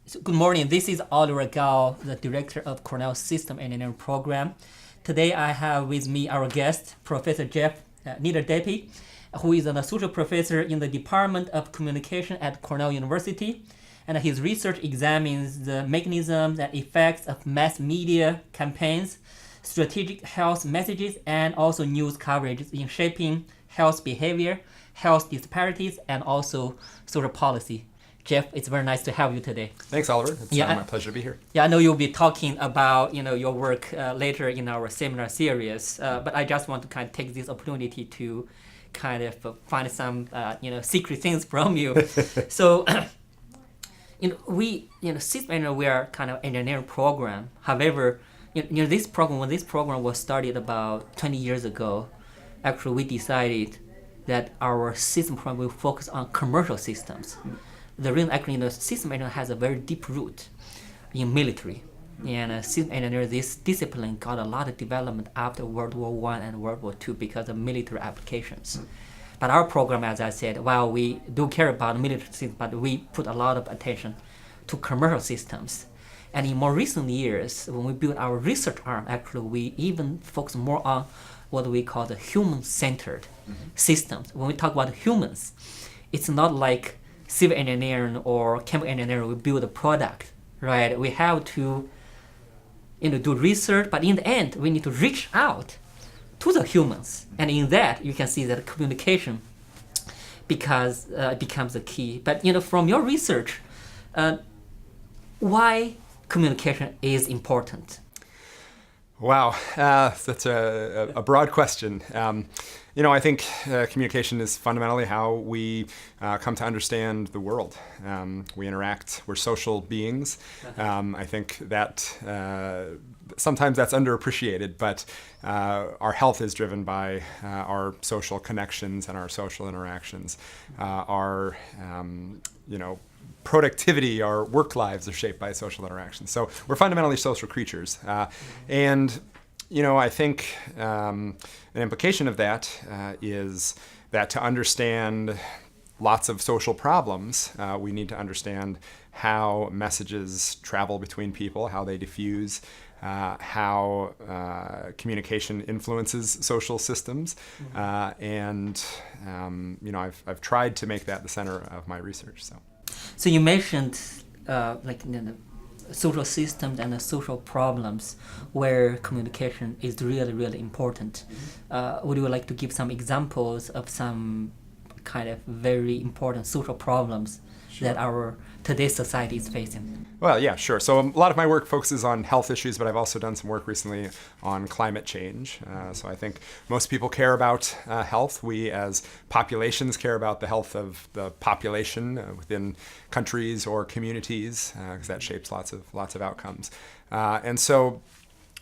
So good morning. This is Oliver Gao, the director of Cornell System Engineering Program. Today I have with me our guest, Professor Jeff Niederdeppe, who is an associate professor in the Department of Communication at Cornell University. And his research examines the mechanisms and effects of mass media campaigns, strategic health messages, and also news coverage in shaping health behavior, health disparities, and also social policy. Jeff, it's very nice to have you today. Thanks, Oliver. It's my pleasure to be here. Yeah, I know you'll be talking about your work later in our seminar series, but I just want to kind of take this opportunity to kind of find some secret things from you. So, System Engineering, we are kind of engineering program. However, when this program was started about 20 years ago, actually we decided that our system program will focus on commercial systems. The reason actually system engineering has a very deep root in military. And system engineering, this discipline got a lot of development after World War I and World War II because of military applications. But our program, as I said, while we do care about military systems, but we put a lot of attention to commercial systems. And in more recent years, when we built our research arm, actually we even focus more on what we call the human-centered systems. When we talk about humans, it's not like civil engineering or chemical engineering, we build a product, right? We have to do research, but in the end, we need to reach out to the humans. And in that, you can see that communication becomes the key. But from your research, why communication is important? Wow, that's a broad question. I think communication is fundamentally how we come to understand the world. We interact, we're social beings. I think that sometimes that's underappreciated, but our health is driven by our social connections and our social interactions. Our productivity, our work lives are shaped by social interactions. So we're fundamentally social creatures. I think an implication of that is that to understand lots of social problems, we need to understand how messages travel between people, how they diffuse, how communication influences social systems. I've tried to make that the center of my research. So you mentioned social systems and the social problems where communication is really, really important. Would you like to give some examples of some kind of very important social problems that our today's society is facing? Well, yeah, sure. So a lot of my work focuses on health issues, but I've also done some work recently on climate change. So I think most people care about health. We as populations care about the health of the population within countries or communities, because that shapes lots of outcomes. And so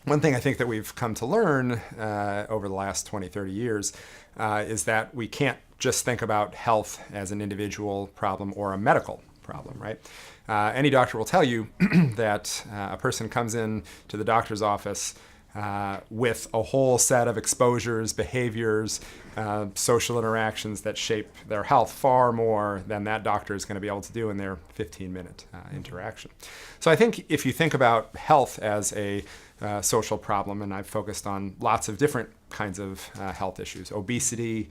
one thing I think that we've come to learn over the last 20, 30 years is that we can't just think about health as an individual problem or a medical problem, right? Any doctor will tell you that a person comes in to the doctor's office with a whole set of exposures, behaviors, social interactions that shape their health far more than that doctor is going to be able to do in their 15-minute interaction. So I think if you think about health as a social problem, and I've focused on lots of different kinds of health issues, obesity,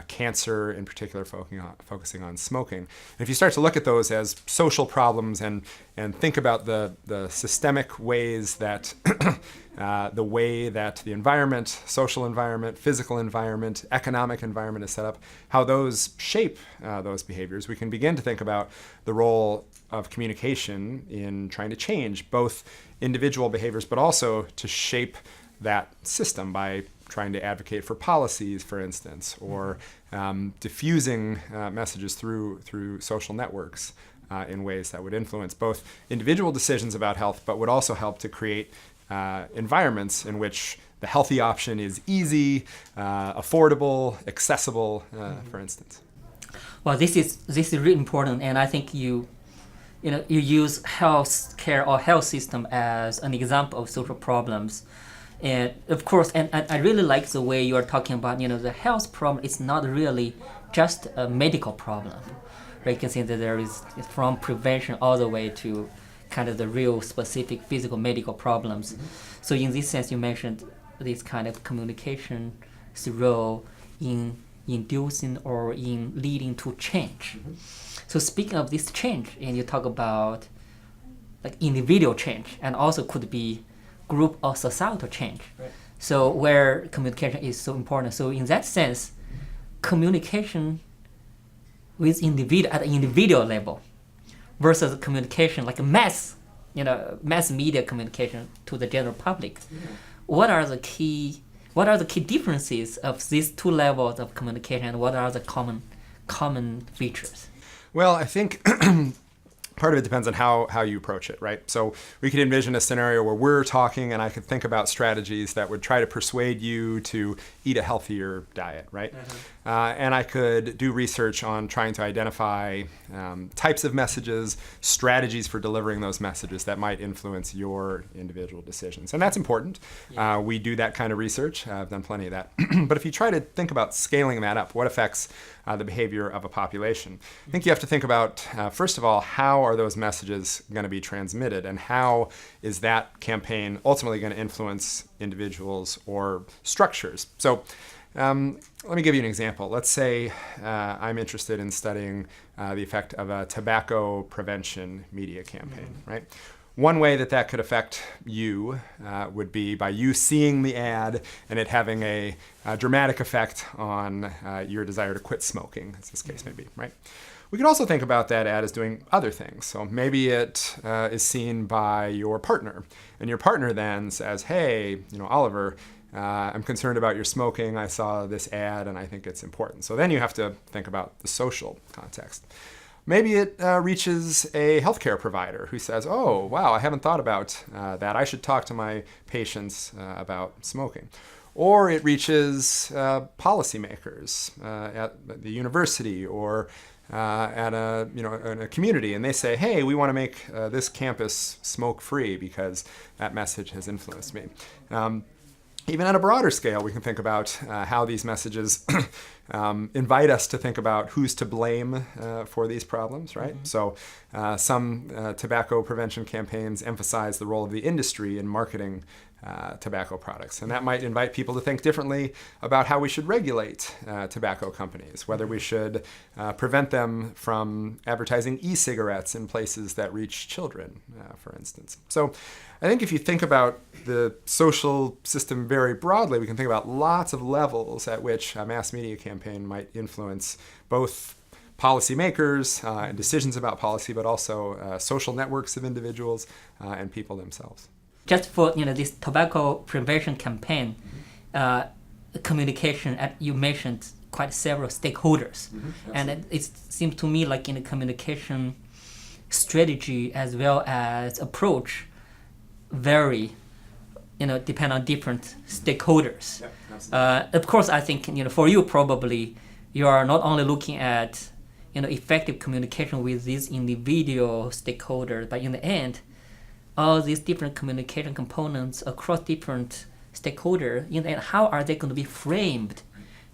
cancer in particular, focusing on smoking. And if you start to look at those as social problems and think about the systemic ways that the way that the environment, social environment, physical environment, economic environment is set up, how those shape those behaviors, we can begin to think about the role of communication in trying to change both individual behaviors, but also to shape that system by trying to advocate for policies, for instance, or diffusing messages through social networks in ways that would influence both individual decisions about health, but would also help to create environments in which the healthy option is easy, affordable, accessible, for instance. Well, this is really important, and I think you use health care or health system as an example of social problems. And of course, and I really like the way you are talking about, the health problem is not really just a medical problem. Right? You can see that there is from prevention all the way to kind of the real specific physical medical problems. So in this sense, you mentioned this kind of communication's role in inducing or in leading to change. So speaking of this change, and you talk about like individual change, and also could be group or societal change. Right. So where communication is so important. So in that sense, communication with individual at an individual level versus communication like a mass media communication to the general public. What are the key differences of these two levels of communication, and what are the common features? Well, I think part of it depends on how you approach it, right? So we could envision a scenario where we're talking and I could think about strategies that would try to persuade you to eat a healthier diet, right? And I could do research on trying to identify types of messages, strategies for delivering those messages that might influence your individual decisions. And that's important. Yeah. We do that kind of research. I've done plenty of that. But if you try to think about scaling that up, what affects the behavior of a population? I think you have to think about, first of all, how are those messages going to be transmitted, and how is that campaign ultimately going to influence individuals or structures? So let me give you an example. Let's say I'm interested in studying the effect of a tobacco prevention media campaign, right? One way that could affect you would be by you seeing the ad and it having a dramatic effect on your desire to quit smoking, as this case may be, right? We can also think about that ad as doing other things. So maybe it is seen by your partner, and your partner then says, hey, Oliver, I'm concerned about your smoking. I saw this ad and I think it's important. So then you have to think about the social context. Maybe it reaches a healthcare provider who says, oh, wow, I haven't thought about that. I should talk to my patients about smoking. Or it reaches policymakers at the university or at in a community, and they say, hey, we want to make this campus smoke-free because that message has influenced me. Even at a broader scale, we can think about how these messages invite us to think about who's to blame for these problems, right? So some tobacco prevention campaigns emphasize the role of the industry in marketing tobacco products. And that might invite people to think differently about how we should regulate tobacco companies, whether we should prevent them from advertising e-cigarettes in places that reach children, for instance. So I think if you think about the social system very broadly, we can think about lots of levels at which a mass media campaign might influence both policymakers and decisions about policy, but also social networks of individuals and people themselves. Just for this tobacco prevention campaign, communication, you mentioned quite several stakeholders, and it seems to me like in the communication strategy as well as approach vary, depend on different stakeholders. Of course, I think for you probably you are not only looking at effective communication with these individual stakeholders, but in the end, all these different communication components across different stakeholders, in the end, how are they going to be framed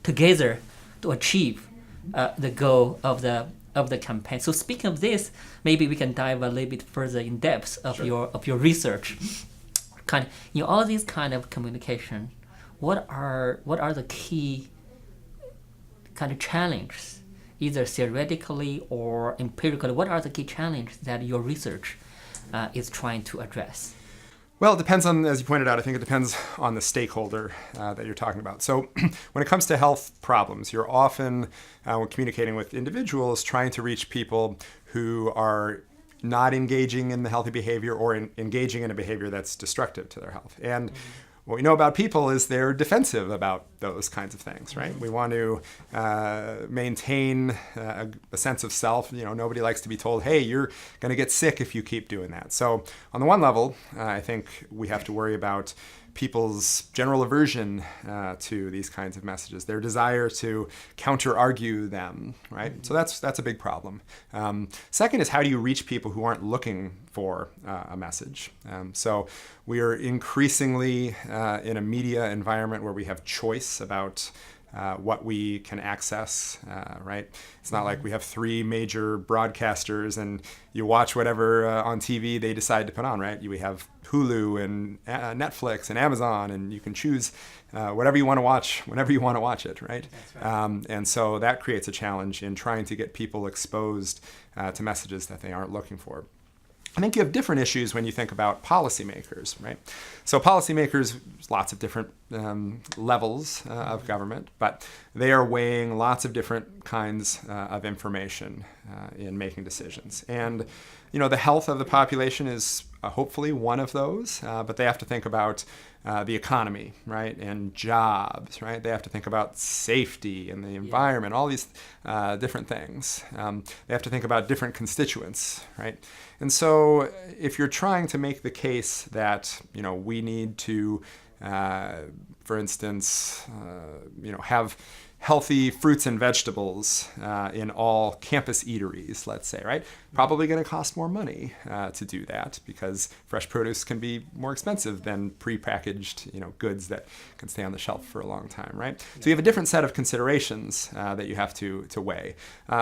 together to achieve the goal of the campaign? So speaking of this, maybe we can dive a little bit further in depth of your research. Kind of, all these kind of communication, what are the key kind of challenges, either theoretically or empirically? What are the key challenges that your research is trying to address? Well, it depends on, as you pointed out, I think it depends on the stakeholder that you're talking about. So when it comes to health problems, you're often, when communicating with individuals, trying to reach people who are not engaging in the healthy behavior or engaging in a behavior that's destructive to their health. And what we know about people is they're defensive about those kinds of things, right? We want to maintain a sense of self. Nobody likes to be told, hey, you're going to get sick if you keep doing that. So on the one level, I think we have to worry about people's general aversion to these kinds of messages, their desire to counter-argue them, right? So that's a big problem. Second is, how do you reach people who aren't looking for a message? So we are increasingly in a media environment where we have choice about what we can access, right? It's not like we have three major broadcasters and you watch whatever on TV they decide to put on, right? We have Hulu and Netflix and Amazon, and you can choose whatever you want to watch whenever you want to watch it, right? That's right. And so that creates a challenge in trying to get people exposed to messages that they aren't looking for. I think you have different issues when you think about policymakers, right? So policymakers, there's lots of different levels of government, but they are weighing lots of different kinds of information in making decisions. And, the health of the population is hopefully one of those, but they have to think about the economy, right, and jobs, right? They have to think about safety and the environment, all these different things. They have to think about different constituents, right? And so if you're trying to make the case that, we need to, for instance, have healthy fruits and vegetables in all campus eateries, let's say, right? Probably going to cost more money to do that because fresh produce can be more expensive than prepackaged, goods that can stay on the shelf for a long time, right? So you have a different set of considerations that you have to weigh.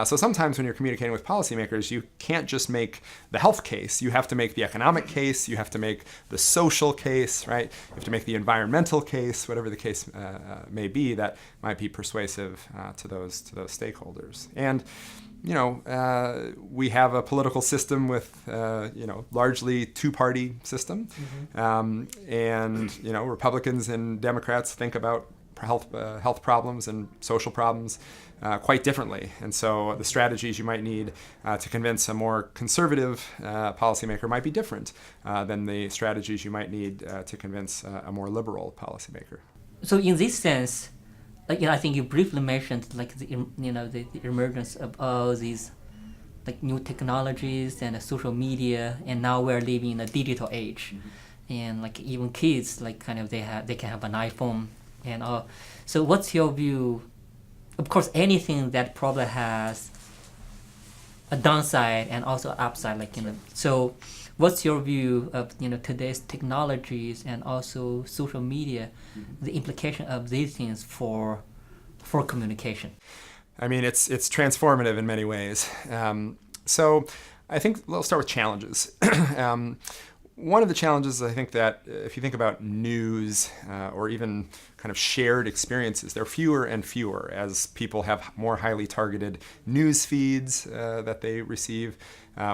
So sometimes when you're communicating with policymakers, you can't just make the health case. You have to make the economic case. You have to make the social case, right? You have to make the environmental case, whatever the case may be that might be persuasive to those stakeholders. And we have a political system with largely two-party system, and Republicans and Democrats think about health problems and social problems quite differently. And so the strategies you might need to convince a more conservative policymaker might be different than the strategies you might need to convince a more liberal policymaker. So in this sense, I think you briefly mentioned the emergence of all these new technologies and social media, and now we're living in a digital age, and even kids they can have an iPhone and all. So what's your view? Of course, anything that probably has a downside and also an upside, So what's your view of today's technologies and also social media, the implication of these things for communication? I mean, it's transformative in many ways. So I think we'll start with challenges. One of the challenges, I think, that if you think about news or even kind of shared experiences, there are fewer and fewer as people have more highly targeted news feeds that they receive,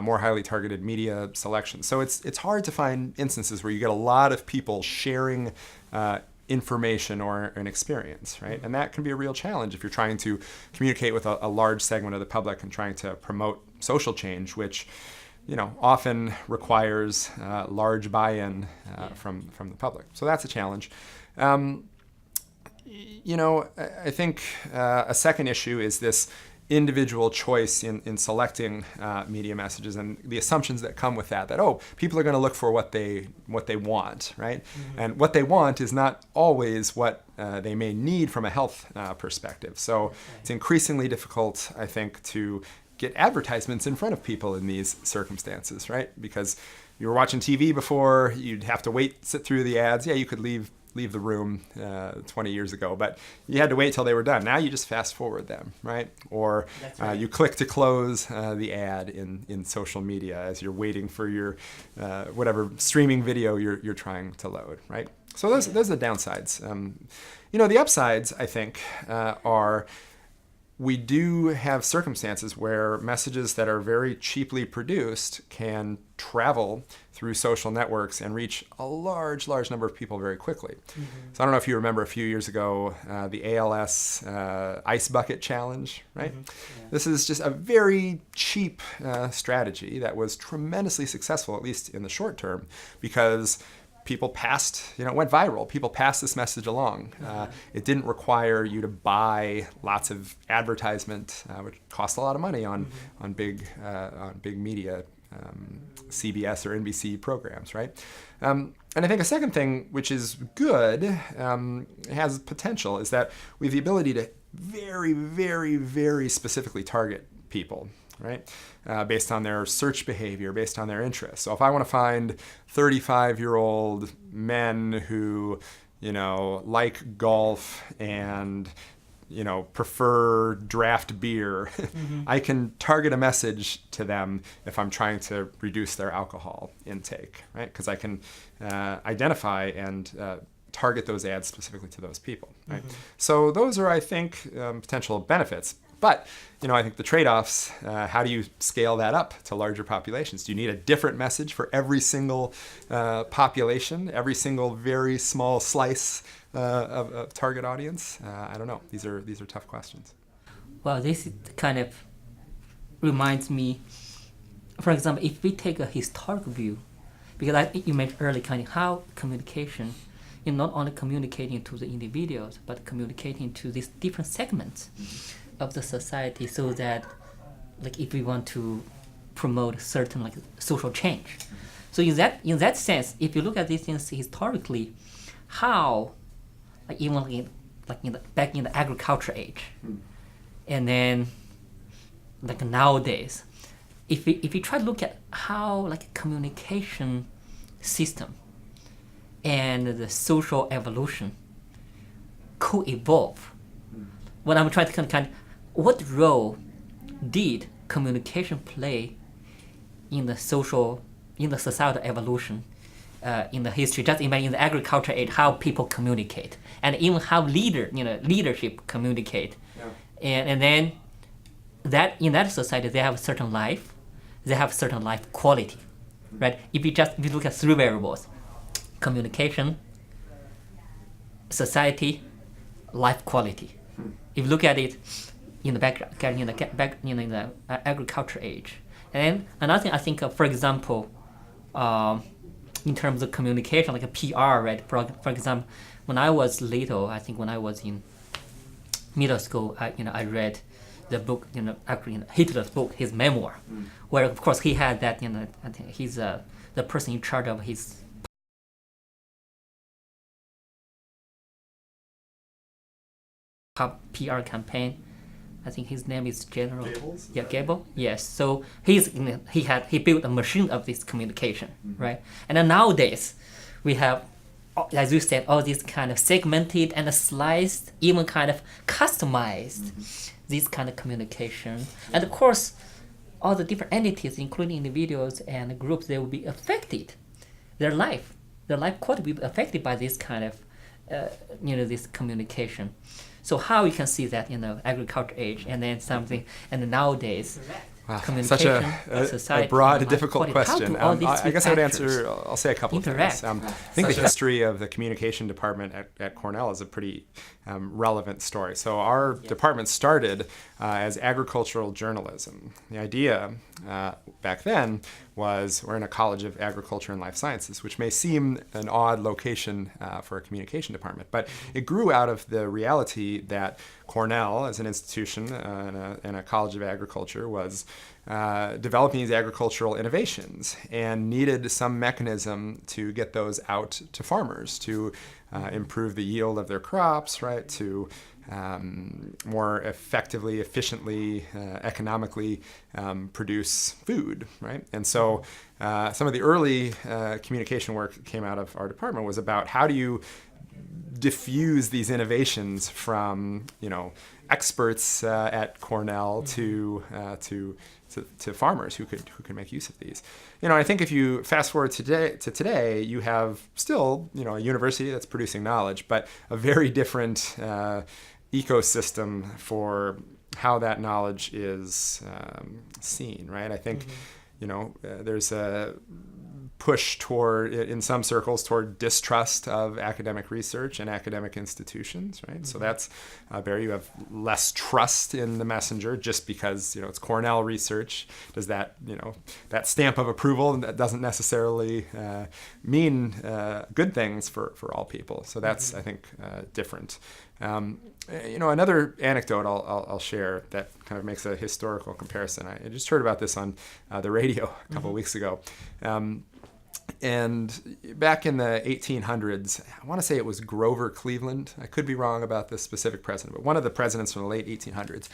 more highly targeted media selections. So it's hard to find instances where you get a lot of people sharing information or an experience, right? And that can be a real challenge if you're trying to communicate with a large segment of the public and trying to promote social change, which often requires large buy-in from the public. So that's a challenge. I think a second issue is this individual choice in selecting media messages and the assumptions that come with that people are going to look for what they want, right? And what they want is not always what they may need from a health perspective. So it's increasingly difficult, I think, to get advertisements in front of people in these circumstances, right? Because you were watching TV before, you'd have to sit through the ads. Yeah, you could leave the room 20 years ago, but you had to wait till they were done. Now you just fast forward them, right? Or right. You click to close the ad in social media as you're waiting for your whatever streaming video you're trying to load, right? So those are the downsides. The upsides, I think, are we do have circumstances where messages that are very cheaply produced can travel through social networks and reach a large number of people very quickly. So I don't know if you remember a few years ago, the ALS Ice Bucket Challenge, right? This is just a very cheap strategy that was tremendously successful, at least in the short term, because people it went viral. People passed this message along. It didn't require you to buy lots of advertisement, which cost a lot of money on big media, CBS or NBC programs, right? And I think a second thing, which is good, has potential, is that we have the ability to very, very, very specifically target people, right? Based on their search behavior, based on their interests. So if I want to find 35-year-old men who, like golf and prefer draft beer. I can target a message to them if I'm trying to reduce their alcohol intake, right? Because I can identify and target those ads specifically to those people, right? So those are, I think, potential benefits. But, I think the trade-offs, how do you scale that up to larger populations? Do you need a different message for every single population, every single very small slice of target audience? I don't know. These are tough questions. Well, this kind of reminds me, for example, if we take a historical view, because I think you mentioned earlier kind of how communication, not only communicating to the individuals, but communicating to these different segments of the society, so that, like, if we want to promote certain like social change. So in that sense, if you look at these things historically, how, like, even back in the agriculture age, and then like nowadays, if we try to look at how like communication system and the social evolution co-evolve, what I'm trying to kind of what role did communication play in the societal evolution in the history? Just imagine in the agriculture age, how people communicate, and even how leadership communicate. Yeah. And then that in that society they have a certain life, they have certain life quality, right? If you look at three variables: communication, society, life quality. If you look at it in the in the agriculture age, and then another thing I think, for example, in terms of communication, like a PR, right? For example, when I was little, I think when I was in middle school, I read the book, Hitler's book, his memoir, where of course he had that, I think he's the person in charge of his PR campaign. I think his name is General Gable. Yes. So he built a machine of this communication, right? And then nowadays we have, as you said, all these kind of segmented and sliced, even kind of customized this kind of communication. And of course, all the different entities, including individuals and groups, they will be affected. Their life quality will be affected by this kind of, this communication. So how you can see that in the agriculture age, and then something, and nowadays, wow, communication, such a broad, difficult question. I guess I would answer. I'll say a couple of things. I think the history of the communication department at Cornell is a pretty relevant story. So our department started as agricultural journalism. The idea back then was we're in a college of agriculture and life sciences, which may seem an odd location for a communication department, but it grew out of the reality that Cornell, as an institution and a college of agriculture, was developing these agricultural innovations and needed some mechanism to get those out to farmers to improve the yield of their crops, right? To more effectively, efficiently, economically produce food, right? And so some of the early communication work that came out of our department was about how do you diffuse these innovations from, experts at Cornell to farmers who could make use of these. I think if you fast forward to today, you have still, a university that's producing knowledge, but a very different ecosystem for how that knowledge is seen, right? I think, there's a push in some circles toward distrust of academic research and academic institutions, right? So that's you have less trust in the messenger just because, it's Cornell research. Does that, that stamp of approval, that doesn't necessarily mean good things for all people. So that's, I think, different. Another anecdote I'll share that kind of makes a historical comparison. I just heard about this on the radio a couple of weeks ago. And back in the 1800s, I want to say it was Grover Cleveland. I could be wrong about this specific president, but one of the presidents from the late 1800s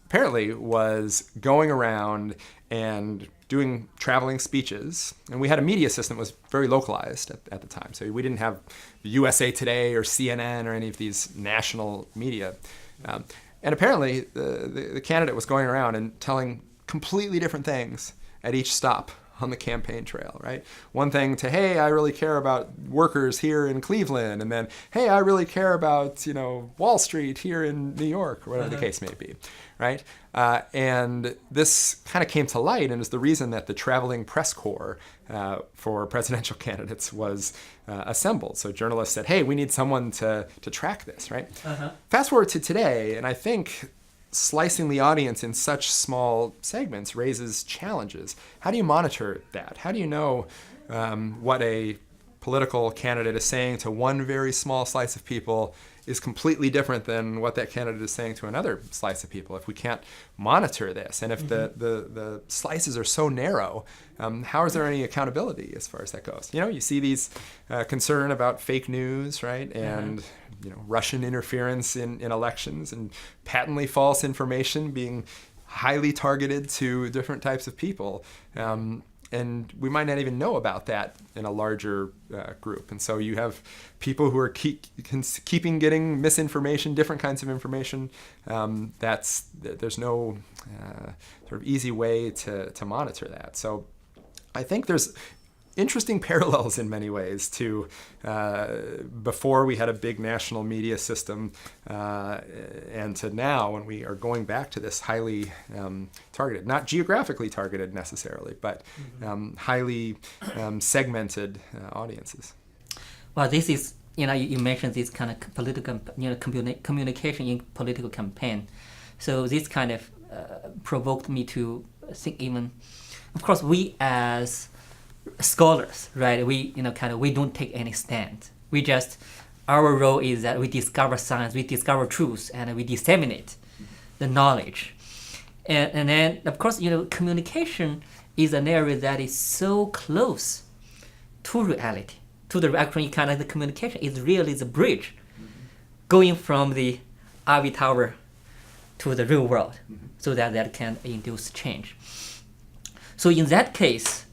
apparently was going around and doing traveling speeches. And we had a media system that was very localized at the time. So we didn't have USA Today or CNN or any of these national media. And apparently the candidate was going around and telling completely different things at each stop on the campaign trail, right? One thing to, hey, I really care about workers here in Cleveland, and then, hey, I really care about, Wall Street here in New York, or whatever the case may be, right? And this kind of came to light, and is the reason that the traveling press corps for presidential candidates was assembled. So journalists said, hey, we need someone to track this, right? Fast forward to today, and I think slicing the audience in such small segments raises challenges. How do you monitor that? How do you know what a political candidate is saying to one very small slice of people is completely different than what that candidate is saying to another slice of people if we can't monitor this? And if the slices are so narrow, how is there any accountability as far as that goes? You see these concern about fake news, right? And Russian interference in elections and patently false information being highly targeted to different types of people. And we might not even know about that in a larger group. And so you have people who are keeping getting misinformation, different kinds of information. There's no sort of easy way to monitor that. So I think there's interesting parallels in many ways to before we had a big national media system and to now when we are going back to this highly targeted, not geographically targeted necessarily, but highly segmented audiences. Well, this is, you mentioned this kind of political, communication in political campaign. So this kind of provoked me to think even, of course, we as scholars, right? We don't take any stand. Our role is that we discover science, we discover truth, and we disseminate the knowledge. And then, of course, communication is an area that is so close to reality, to the actual kind of the communication is really the bridge going from the Ivy Tower to the real world, so that can induce change. So in that case,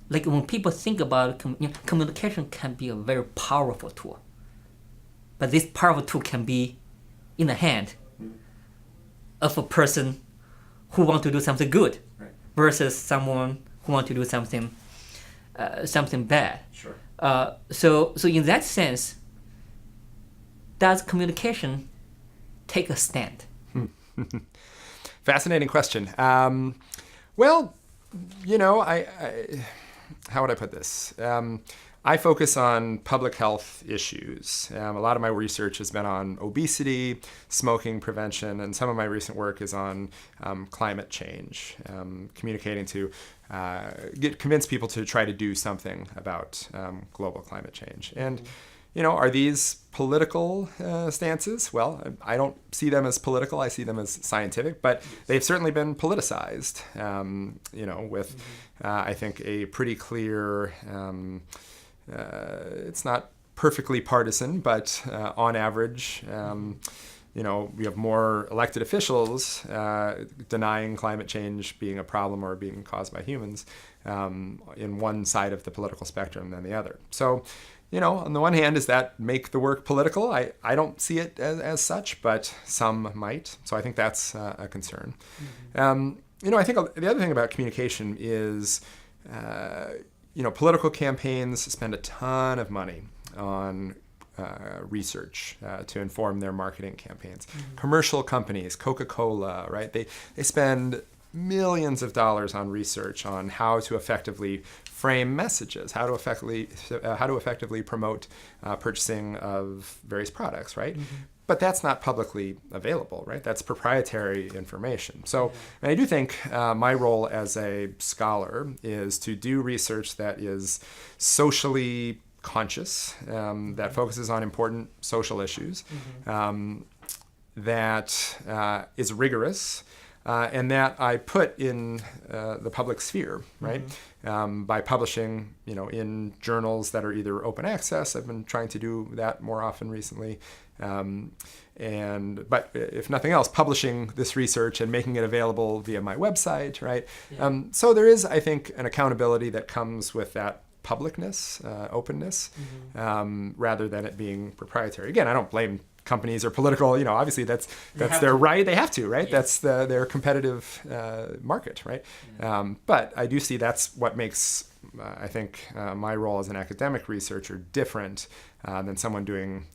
like when people think about communication can be a very powerful tool. But this powerful tool can be in the hand of a person who wants to do something good versus someone who wants to do something bad. Sure. So in that sense, does communication take a stand? Fascinating question. Well, how would I put this? I focus on public health issues. A lot of my research has been on obesity, smoking prevention, and some of my recent work is on climate change, communicating to convince people to try to do something about global climate change. And are these political stances? Well, I don't see them as political. I see them as scientific, but they've certainly been politicized, with, I think, a pretty clear, it's not perfectly partisan, but on average, we have more elected officials denying climate change being a problem or being caused by humans in one side of the political spectrum than the other. So, on the one hand, does that make the work political? I don't see it as such, but some might. So I think that's a concern. I think the other thing about communication is, political campaigns spend a ton of money on research to inform their marketing campaigns. Commercial companies, Coca-Cola, right? They spend millions of dollars on research on how to effectively frame messages, how to effectively promote purchasing of various products, right? But that's not publicly available, right? That's proprietary information. So and I do think my role as a scholar is to do research that is socially conscious, that focuses on important social issues, that is rigorous, and that I put in the public sphere, right? By publishing, in journals that are either open access. I've been trying to do that more often recently. But if nothing else, publishing this research and making it available via my website, right? Yeah. So there is, I think, an accountability that comes with that publicness, openness, rather than it being proprietary. Again, I don't blame companies or political, obviously that's their right. They have to, right? Yes. That's their competitive market, right? Yeah. But I do see that's what makes, I think, my role as an academic researcher different than someone doing,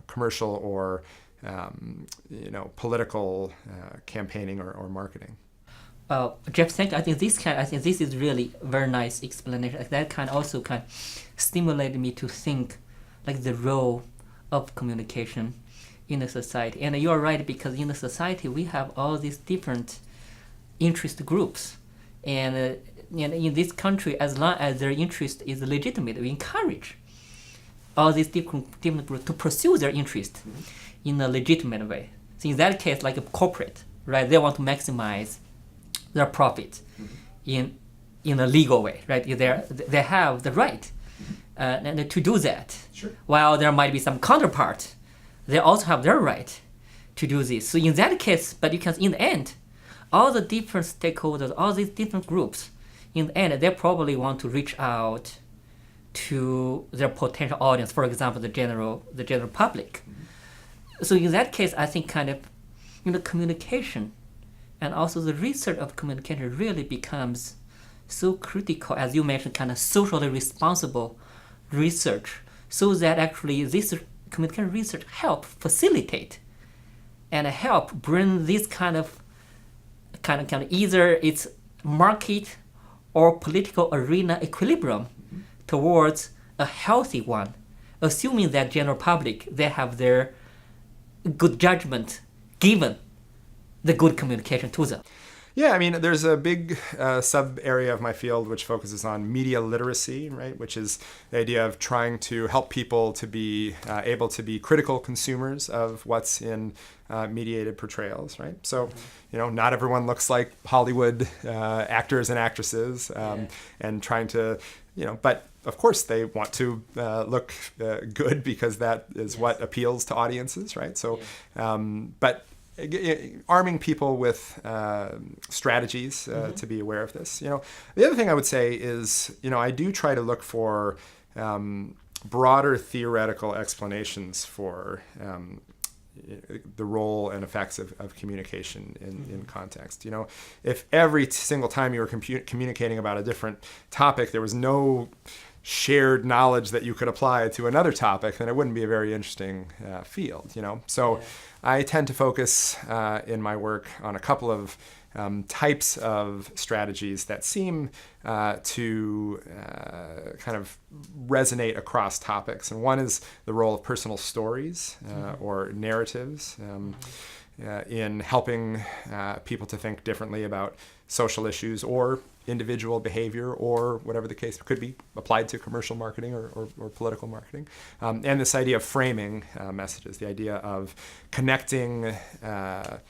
commercial or, political campaigning or marketing. Jeff, thank you. I think this is really very nice explanation. That also stimulated me to think like the role of communication in the society. And you're right, because in the society we have all these different interest groups, and in this country, as long as their interest is legitimate, we encourage all these different groups to pursue their interest in a legitimate way. So in that case, like a corporate, right? They want to maximize their profit in a legal way, right? They have the right and to do that. Sure. While there might be some counterpart, they also have their right to do this. So in that case, but you can, in the end, all the different stakeholders, all these different groups, in the end, they probably want to reach out to their potential audience, for example, the general public. So in that case, I think communication and also the research of communication really becomes so critical, as you mentioned, socially responsible research, so that actually this communication research help facilitate and help bring this kind of either its market or political arena equilibrium towards a healthy one, assuming that general public, they have their good judgment given the good communication to them. Yeah, there's a big sub-area of my field which focuses on media literacy, right? Which is the idea of trying to help people to be able to be critical consumers of what's in mediated portrayals, right? So, not everyone looks like Hollywood actors and actresses, and trying to, but of course they want to look good because that is what appeals to audiences, right? So, but arming people with strategies to be aware of this. The other thing I would say is, I do try to look for broader theoretical explanations for the role and effects of communication in context. If every single time you were communicating about a different topic, there was no shared knowledge that you could apply to another topic, then it wouldn't be a very interesting field, So I tend to focus in my work on a couple of types of strategies that seem to resonate across topics. And one is the role of personal stories or narratives in helping people to think differently about social issues or individual behavior, or whatever the case could be, applied to commercial marketing or political marketing. And this idea of framing messages, the idea of connecting a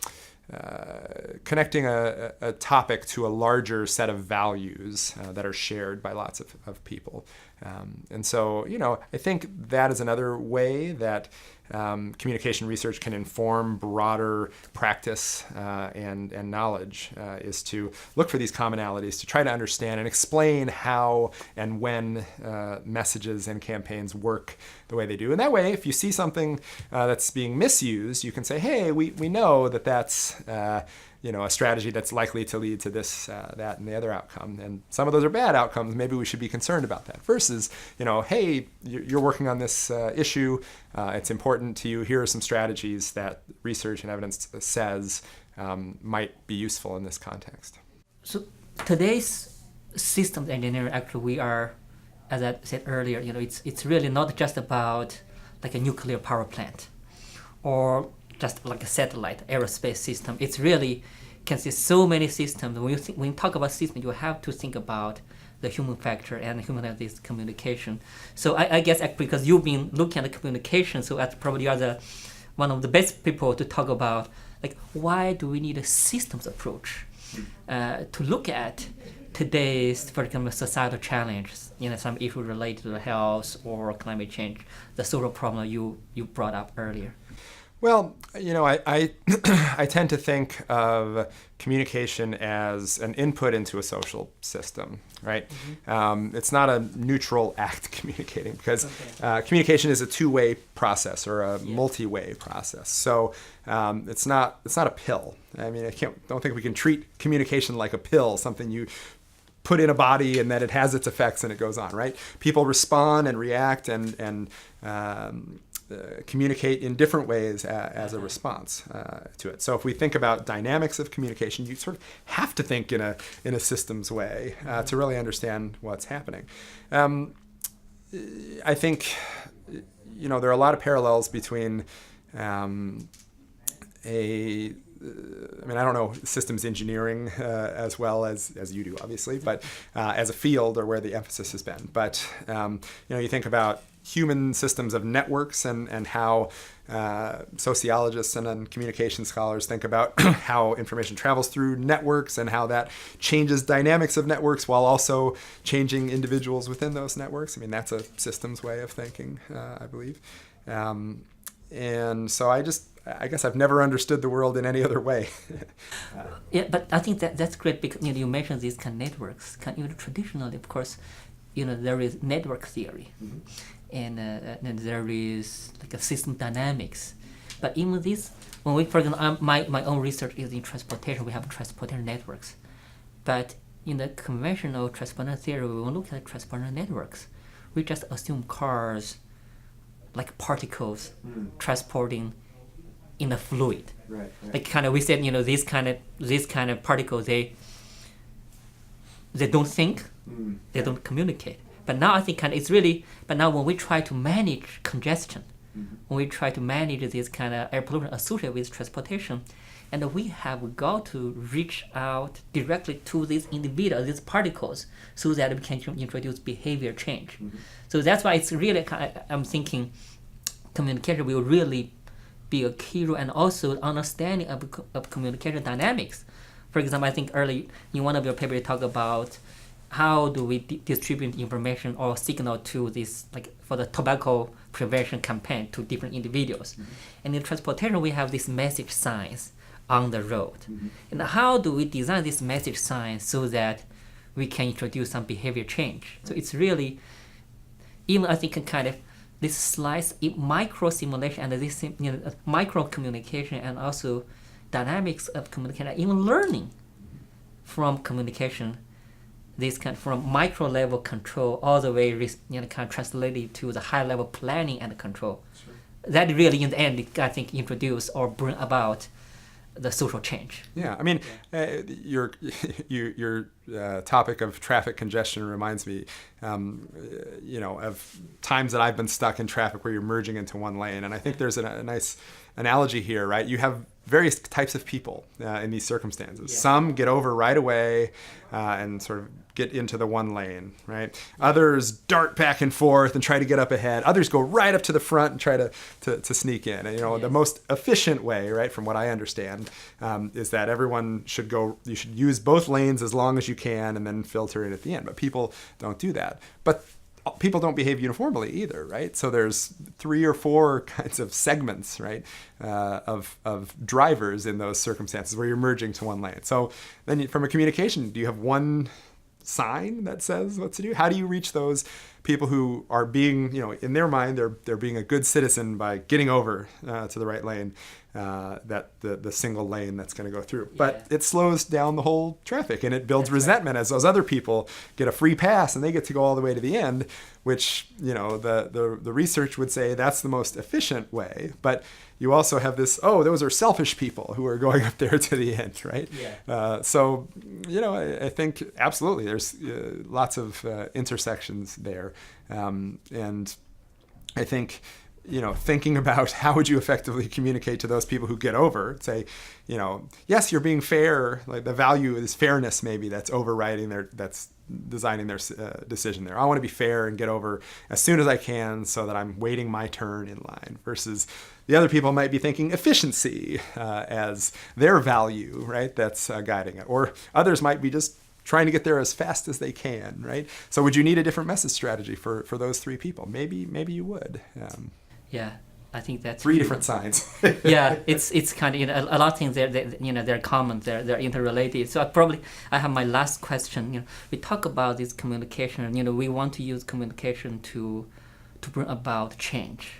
topic to a larger set of values that are shared by lots of people. And so, I think that is another way that communication research can inform broader practice and knowledge, is to look for these commonalities, to try to understand and explain how and when messages and campaigns work the way they do. And that way, if you see something that's being misused, you can say, hey, we know that's a strategy that's likely to lead to this, that, and the other outcome. And some of those are bad outcomes. Maybe we should be concerned about that. Versus, hey, you're working on this issue. It's important to you. Here are some strategies that research and evidence says might be useful in this context. So today's systems engineering, actually, we are, as I said earlier, it's really not just about like a nuclear power plant or just like a satellite aerospace system. It's really can see so many systems. When you talk about systems, you have to think about the human factor and human this communication. So I guess because you've been looking at the communication, so probably you are one of the best people to talk about like why do we need a systems approach to look at today's, for example, societal challenges, some issue related to health or climate change, the social problem you brought up earlier? Well, I I tend to think of communication as an input into a social system, right? It's not a neutral act communicating, because communication is a two-way process or a multi-way process. So it's not a pill. I mean, don't think we can treat communication like a pill, something you put in a body and then it has its effects and it goes on, right? People respond and react and communicate in different ways as a response to it. So if we think about dynamics of communication, you sort of have to think in a systems way to really understand what's happening. I think there are a lot of parallels between I don't know systems engineering as well as you do, obviously, but as a field or where the emphasis has been. But you think about human systems of networks and how sociologists and then communication scholars think about how information travels through networks and how that changes dynamics of networks while also changing individuals within those networks. I mean, that's a systems way of thinking, I believe. And so I guess I've never understood the world in any other way. Yeah, but I think that's great because you mentioned these kind of networks. Traditionally, of course, there is network theory, and there is like a system dynamics. But even this, when we, for example, my own research is in transportation. We have transportation networks, but in the conventional transportation theory, we won't look at transportation networks. We just assume cars, like particles, transporting in a fluid. Right. Like kind of we said, these kind of particles, they don't think, they don't communicate. But now I think but now when we try to manage congestion, when we try to manage this kind of air pollution associated with transportation, and we have got to reach out directly to these individuals, these particles, so that we can introduce behavior change. So that's why it's really, I'm thinking communication will really be a key role, and also understanding of communication dynamics. For example, I think early in one of your papers you talk about how do we distribute information or signal to this, like for the tobacco prevention campaign to different individuals. And in transportation, we have these message signs on the road. And how do we design this message sign so that we can introduce some behavior change? So it's really, even I think kind of this slice micro simulation and this micro communication and also dynamics of communication, even learning from communication, this kind of from micro level control all the way kind of translated to the high level planning and control. Sure. That really in the end I think introduce or bring about the social change. Yeah, I mean, your topic of traffic congestion reminds me, of times that I've been stuck in traffic where you're merging into one lane, and I think there's a nice analogy here, right? You have various types of people in these circumstances. Yeah. Some get over right away and sort of get into the one lane, right? Others dart back and forth and try to get up ahead. Others go right up to the front and try to sneak in. And, the most efficient way, right, from what I understand, is that everyone you should use both lanes as long as you can and then filter in at the end. But people don't do that. But people don't behave uniformly either, right? So there's 3 or 4 kinds of segments, right, of drivers in those circumstances where you're merging to one lane. So then from a communication, do you have one sign that says what to do? How do you reach those people who are being, in their mind, they're being a good citizen by getting over to the right lane, that the single lane that's going to go through. But it slows down the whole traffic, and it builds resentment as those other people get a free pass and they get to go all the way to the end, which, the research would say that's the most efficient way. But you also have this, those are selfish people who are going up there to the end, right? Yeah. So, I think absolutely there's lots of intersections there. And I think, thinking about how would you effectively communicate to those people who get over, say, yes, you're being fair, like the value is fairness maybe that's overriding that's designing their decision there. I want to be fair and get over as soon as I can so that I'm waiting my turn in line versus The other people might be thinking efficiency as their value, right? That's guiding it. Or others might be just trying to get there as fast as they can, right? So would you need a different message strategy for those three people? Maybe you would. Yeah, I think that's three different signs. Yeah, it's kind of, a lot of things they're common, they're interrelated. So I have my last question. We talk about this communication. We want to use communication to bring about change.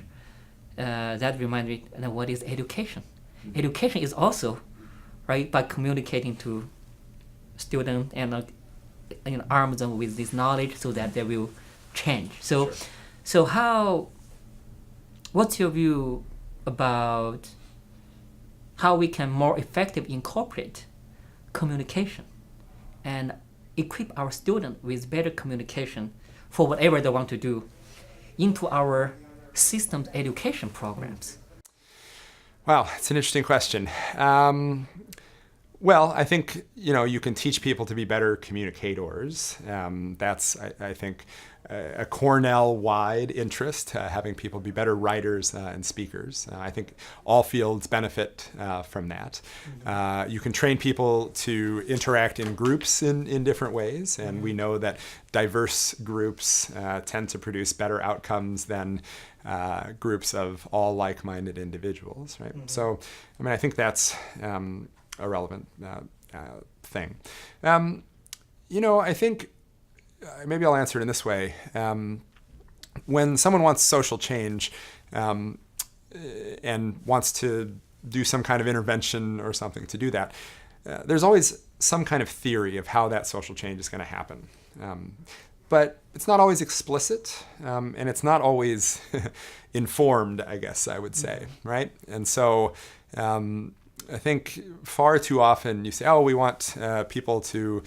That reminds me, what is education? Education is also, right, by communicating to students and arm them with this knowledge so that they will change. So, Sure. So what's your view about how we can more effectively incorporate communication and equip our students with better communication for whatever they want to do into our systems education programs? Wow, it's an interesting question. Well, I think, you can teach people to be better communicators. That's, I think, a Cornell-wide interest, having people be better writers and speakers. I think all fields benefit from that. You can train people to interact in groups in different ways, and we know that diverse groups tend to produce better outcomes than groups of all like-minded individuals, right? Mm-hmm. So, I think that's a relevant thing. I think maybe I'll answer it in this way. When someone wants social change and wants to do some kind of intervention or something to do that, there's always some kind of theory of how that social change is going to happen. But it's not always explicit, and it's not always informed, I guess I would say, right? And so I think far too often you say, we want people to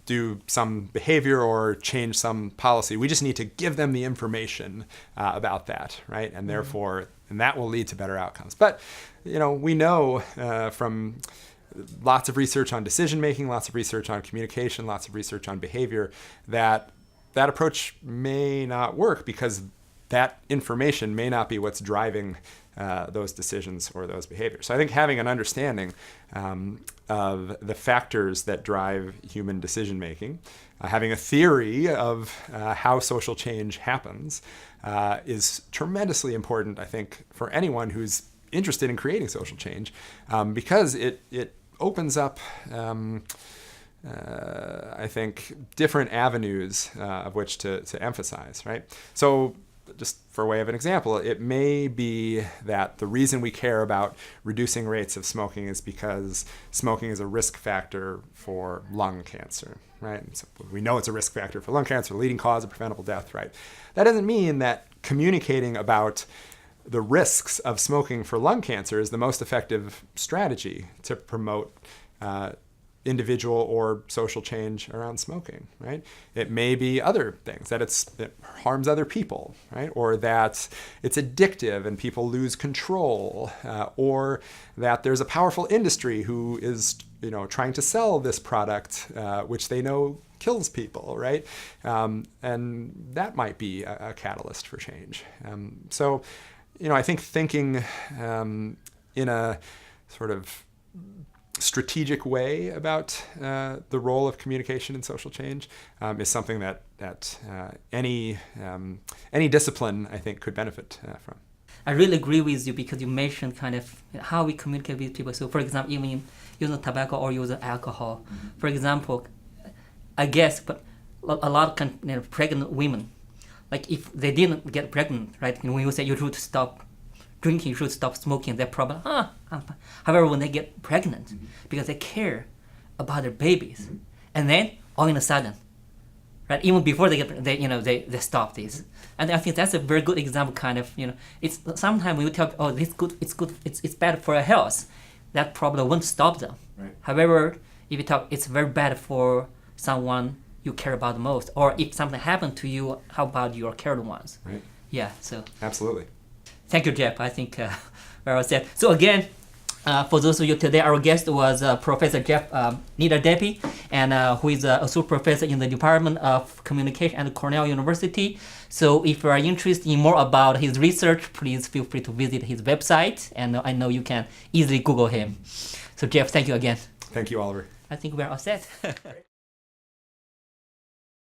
do some behavior or change some policy. We just need to give them the information about that, right? And therefore, that will lead to better outcomes. But, we know from lots of research on decision making, lots of research on communication, lots of research on behavior, that approach may not work because that information may not be what's driving those decisions or those behaviors. So I think having an understanding of the factors that drive human decision making, having a theory of how social change happens is tremendously important, I think, for anyone who's interested in creating social change, because it opens up, I think, different avenues of which to emphasize, right? So just for way of an example, it may be that the reason we care about reducing rates of smoking is because smoking is a risk factor for lung cancer, right? So we know it's a risk factor for lung cancer, leading cause of preventable death, right? That doesn't mean that communicating about the risks of smoking for lung cancer is the most effective strategy to promote individual or social change around smoking, right? It may be other things, that it harms other people, right? Or that it's addictive and people lose control, or that there's a powerful industry who is, trying to sell this product, which they know kills people, right? And that might be a catalyst for change. So, I think thinking in a sort of strategic way about the role of communication in social change is something that any discipline, I think, could benefit from. I really agree with you, because you mentioned kind of how we communicate with people. So, for example, even using tobacco or using alcohol. Mm-hmm. For example, I guess, but a lot of pregnant women, like if they didn't get pregnant, right? When you say you should stop drinking, you should stop smoking, they're probably, however, when they get pregnant, because they care about their babies, and then all in a sudden, right, even before they get, they stop this. And I think that's a very good example, kind of, it's sometimes when we talk, this good, it's bad for your health, that probably won't stop them. Right. However, if you talk, it's very bad for someone you care about the most, or if something happened to you, how about your cared ones? Right. Yeah, so. Absolutely. Thank you, Jeff. I think very well said. So again, For those of you today, our guest was Professor Jeff Niederdeppe, and who is a associate professor in the Department of Communication at Cornell University. So if you are interested in more about his research, please feel free to visit his website, and I know you can easily Google him. So Jeff, thank you again. Thank you, Oliver. I think we are all set.